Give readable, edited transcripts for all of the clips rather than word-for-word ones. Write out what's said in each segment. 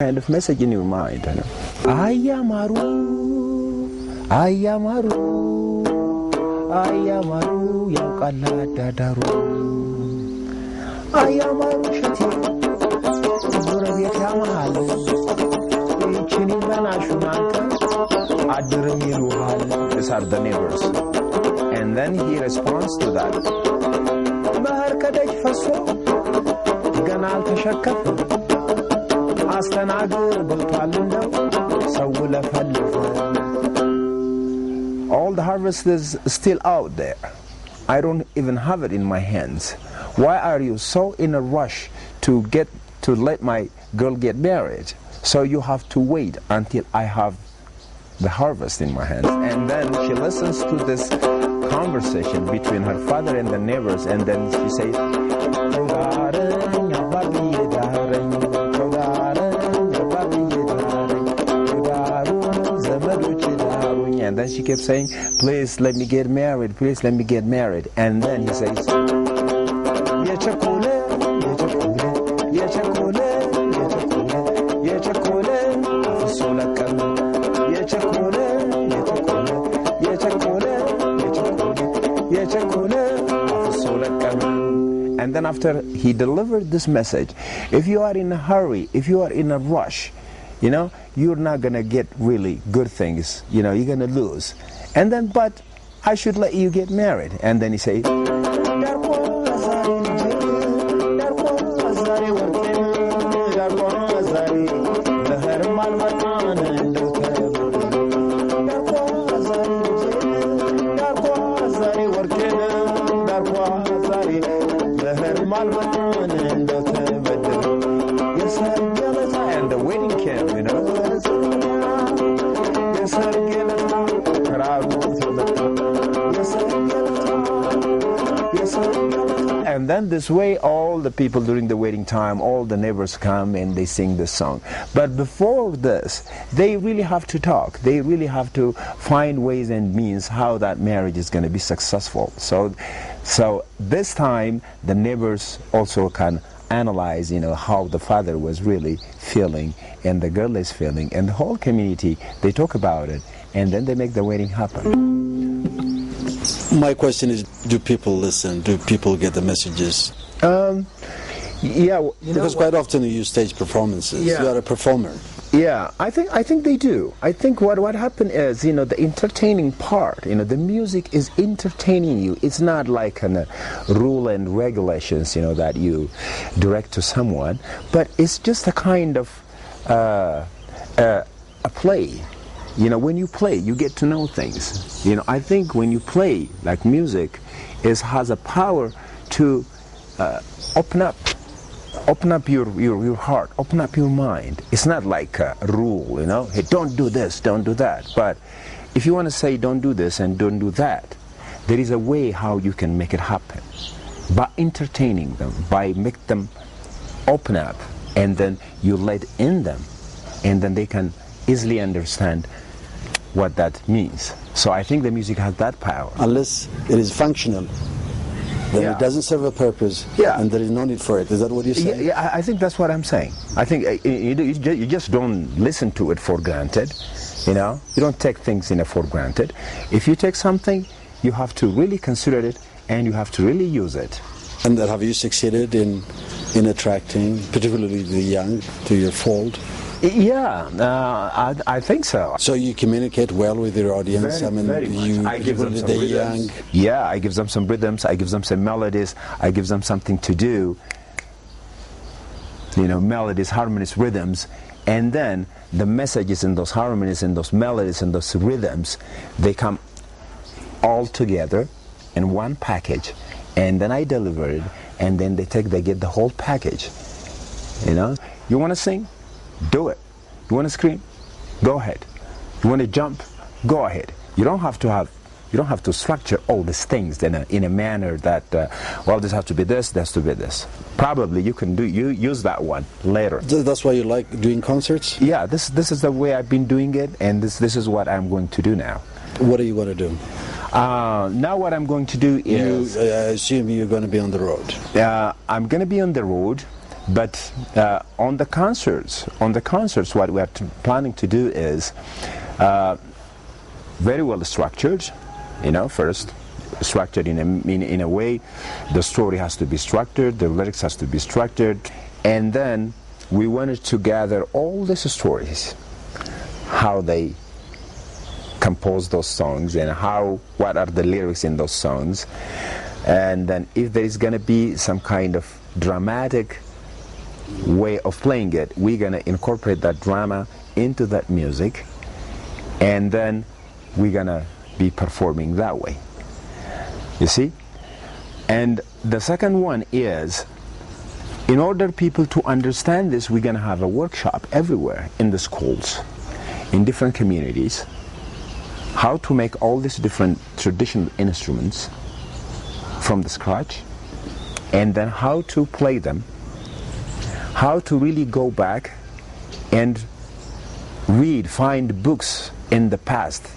kind of message in your mind. Ayamaru, ayamaru, ayamaru, yaukala dadaru. Ayamaru shati, burabiya kamahalu. Chini manashunanka, adrimiluhal. These are the neighbors. And then he responds to that. Bahar kadaj faso, ganal tashakaf. All the harvest is still out there. I don't even have it in my hands. Why are you so in a rush to let my girl get married? So you have to wait until I have the harvest in my hands. And then she listens to this conversation between her father and the neighbors, and then she says, and then she kept saying, please let me get married, please let me get married. And then he says, and then after he delivered this message, if you are in a hurry, if you are in a rush, you know, you're not going to get really good things. You know, you're going to lose. And then, but I should let you get married. And then he says, and the wedding came, you know. And then this way, all the people during the wedding time, all the neighbors come and they sing this song. But before this, they really have to talk. They really have to find ways and means how that marriage is going to be successful. So this time, the neighbors also can analyze, you know, how the father was really feeling and the girl is feeling, and the whole community, they talk about it, and then they make the wedding happen. My question is, do people listen? Do people get the messages? Yeah, because quite often you stage performances. Yeah. You are a performer. Yeah, I think they do. I think what happened is, you know, the entertaining part, you know, the music is entertaining you. It's not like a rule and regulations, you know, that you direct to someone, but it's just a kind of a play. You know, when you play, you get to know things. You know, I think when you play, like music, has a power to open up your heart, open up your mind. It's not like a rule, you know, hey, don't do this, don't do that. But if you want to say don't do this and don't do that, there is a way how you can make it happen. By entertaining them, by make them open up, and then you let in them, and then they can easily understand what that means. So I think the music has that power. Unless it is functional, then it doesn't serve a purpose, and there is no need for it. Is that what you're saying? Yeah, I think that's what I'm saying. I think you just don't listen to it for granted, you know? You don't take things for granted. If you take something, you have to really consider it, and you have to really use it. And have you succeeded in attracting, particularly the young, to your fold? Yeah, I think so. So you communicate well with your audience. Very much. I give them some rhythms. Young. Yeah, I give them some rhythms. I give them some melodies. I give them something to do. You know, melodies, harmonies, rhythms, and then the messages in those harmonies, and those melodies, and those rhythms, they come all together in one package, and then I deliver it, and then they get the whole package. You know, you want to sing? Do it. You want to scream? Go ahead. You want to jump? Go ahead. You don't have to structure all these things in a manner that well, this has to be this, this has to be this. Probably you can use that one later. That's why you like doing concerts? Yeah, this is the way I've been doing it, and this is what I'm going to do now. What are you going to do? Now what I'm going to do is... I assume you're going to be on the road. I'm going to be on the road. But on the concerts, what we are planning to do is very well structured. First structured in a way, the story has to be structured, the lyrics has to be structured, and then we wanted to gather all these stories, how they compose those songs and what are the lyrics in those songs, and then if there is going to be some kind of dramatic way of playing it, we're going to incorporate that drama into that music, and then we're going to be performing that way. You see? And the second one is, in order people to understand this, we're going to have a workshop everywhere in the schools, in different communities, how to make all these different traditional instruments from the scratch, and then how to play them, how to really go back and find books in the past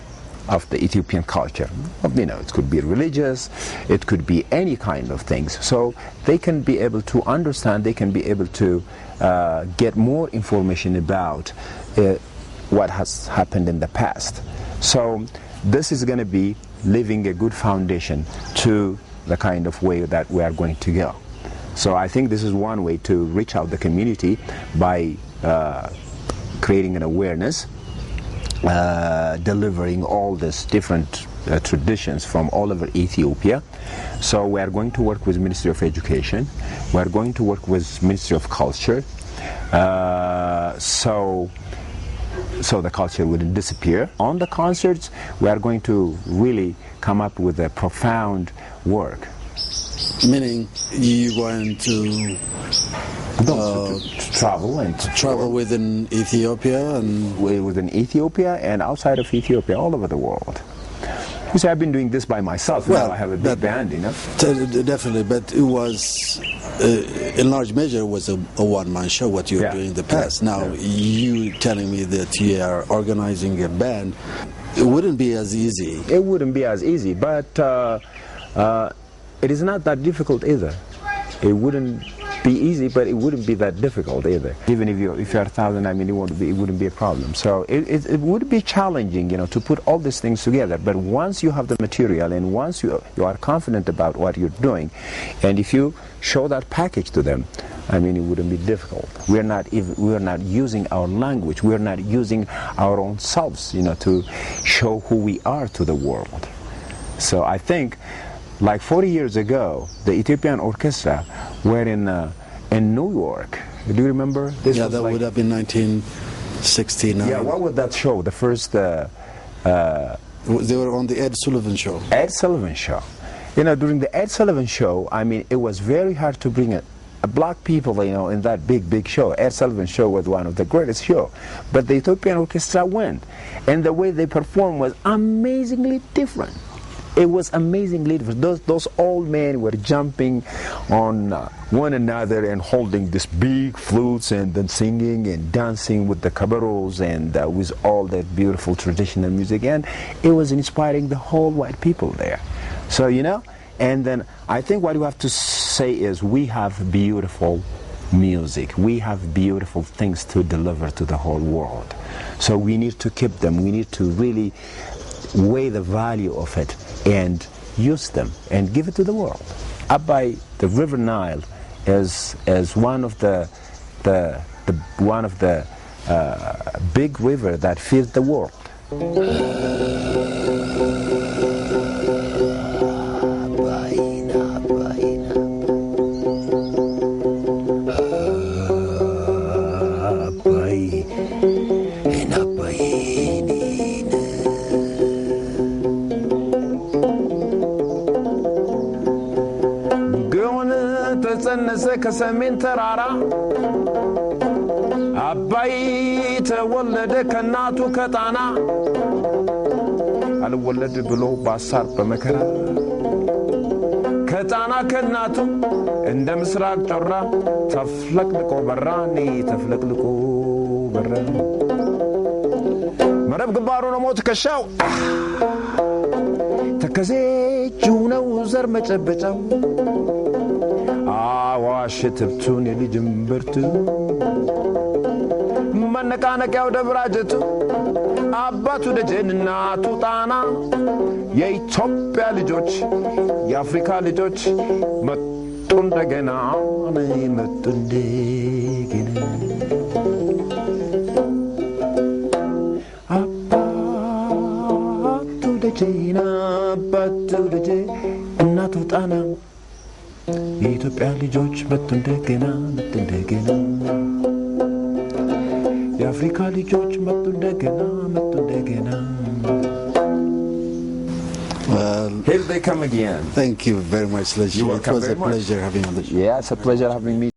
of the Ethiopian culture. It could be religious, it could be any kind of things. So they can be able to understand, they can be able to get more information about what has happened in the past. So this is going to be leaving a good foundation to the kind of way that we are going to go. So I think this is one way to reach out the community by creating an awareness, delivering all these different traditions from all over Ethiopia. So we are going to work with Ministry of Education, we are going to work with Ministry of Culture, so the culture wouldn't disappear. On the concerts, we are going to really come up with a profound work. Meaning you're going to travel within Ethiopia and outside of Ethiopia, all over the world. You see, I've been doing this by myself. Well, now I have a big band, Definitely, but it was, in large measure, was a one-man show, what you were doing in the past. Now, you telling me that you are organizing a band, it wouldn't be as easy. It wouldn't be as easy, but it is not that difficult either. It wouldn't be easy, but it wouldn't be that difficult either. Even if you're 1,000, it wouldn't be a problem. So it would be challenging, to put all these things together. But once you have the material and once you are confident about what you're doing, and if you show that package to them, it wouldn't be difficult. We're not using our language. We're not using our own selves, to show who we are to the world. So I think, like 40 years ago, the Ethiopian orchestra were in New York. Do you remember? That would have been 1969. Yeah, what was that show? The first... they were on the Ed Sullivan Show. Ed Sullivan Show. During the Ed Sullivan Show, it was very hard to bring a black people, in that big show. Ed Sullivan Show was one of the greatest shows. But the Ethiopian orchestra went. And the way they performed was amazingly different. It was amazingly different. Those old men were jumping on one another and holding these big flutes and then singing and dancing with the kabaros and with all that beautiful traditional music. And it was inspiring the whole white people there. So, and then I think what you have to say is we have beautiful music. We have beautiful things to deliver to the whole world. So we need to keep them. We need to really weigh the value of it and use them and give it to the world. Up by the River Nile is one of the big river that feeds the world. ከሰሜን ተራራ አባይ ተወለደ ከናቱ ከጣና አልወለድ ብሎ ባሳር በመከራ ከጣና ከናቱ እንደ ምስራቅ ጮራ ተፍለቅልቆ በራኔ ተፍለቅልቆ በራ መረብ ግንባሩ ነው ሞት ከሻው ተከዘ ጁነው ዘር መጨበጫው የአዋሽ ትብቱን የልጅምብርቱ መነቃነቂያው ደብራጀቱ አባቱ ደጀን እናቱ ጣና የኢትዮጵያ ልጆች የአፍሪካ ልጆች መጡ እንደገና መጡ እንደገና አባቱ ደጀን አባቱ ደጀን እናቱ ጣና የኢትዮጵያ ልጆች መጡ እንደገና የአፍሪካ ልጆች መጡ እንደገና Well, here they come again. Thank you very much, Leji. It was a pleasure having you on the show. Yeah, it's a pleasure having me